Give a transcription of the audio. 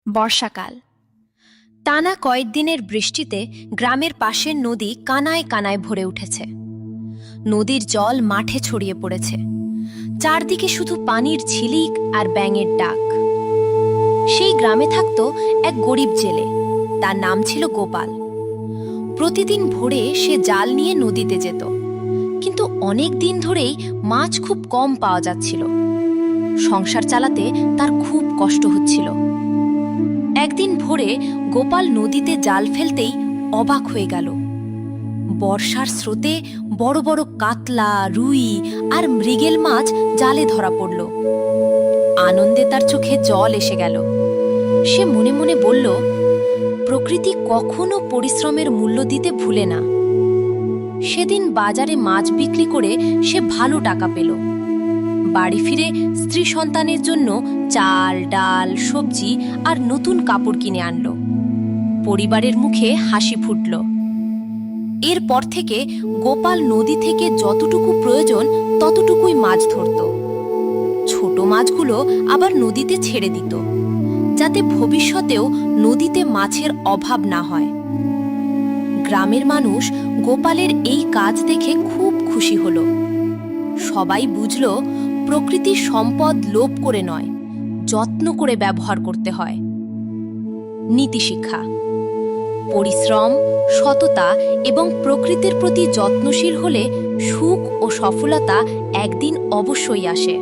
বর্ষাকাল। টানা কয়েকদিনের বৃষ্টিতে গ্রামের পাশের নদী কানায় কানায় ভরে উঠেছে। নদীর জল মাঠে ছড়িয়ে পড়েছে। চারদিকে শুধু পানির ঝিলিক আর ব্যাঙের ডাক। সেই গ্রামে থাকত এক গরিব জেলে। তার নাম ছিল গোপাল। প্রতিদিন ভোরে সে জাল নিয়ে নদীতে যেত, কিন্তু অনেক দিন ধরেই মাছ খুব কম পাওয়া যাচ্ছিল। সংসার চালাতে তার খুব কষ্ট হচ্ছিল। একদিন ভোরে গোপাল নদীতে জাল ফেলতেই অবাক হয়ে গেল। বর্ষার স্রোতে বড় বড় কাতলা, রুই আর মৃগেল মাছ জালে ধরা পড়ল। আনন্দে তার চোখে জল এসে গেল। সে মনে মনে বলল, প্রকৃতি কখনো পরিশ্রমের মূল্য দিতে ভুলে না। সেদিন বাজারে মাছ বিক্রি করে সে ভালো টাকা পেল। বাড়ি ফিরে স্ত্রী সন্তানের জন্য চাল, ডাল, সবজি আর নতুন কাপড় কিনে আনল। পরিবারের মুখে হাসি ফুটল। এরপর থেকে গোপাল নদী থেকে যতটুকু প্রয়োজন ততটুকুই মাছ ধরত। ছোট মাছগুলো আবার নদীতে ছেড়ে দিত, যাতে ভবিষ্যতেও নদীতে মাছের অভাব না হয়। গ্রামের মানুষ গোপালের এই কাজ দেখে খুব খুশি হল। সবাই বুঝল, প্রকৃতির সম্পদ লোভ করে নয়, যত্ন করে ব্যবহার করতে হয়। নীতিশিক্ষা: পরিশ্রম, সততা এবং প্রকৃতির প্রতি যত্নশীল হলে সুখ ও সফলতা একদিন অবশ্যই আসে।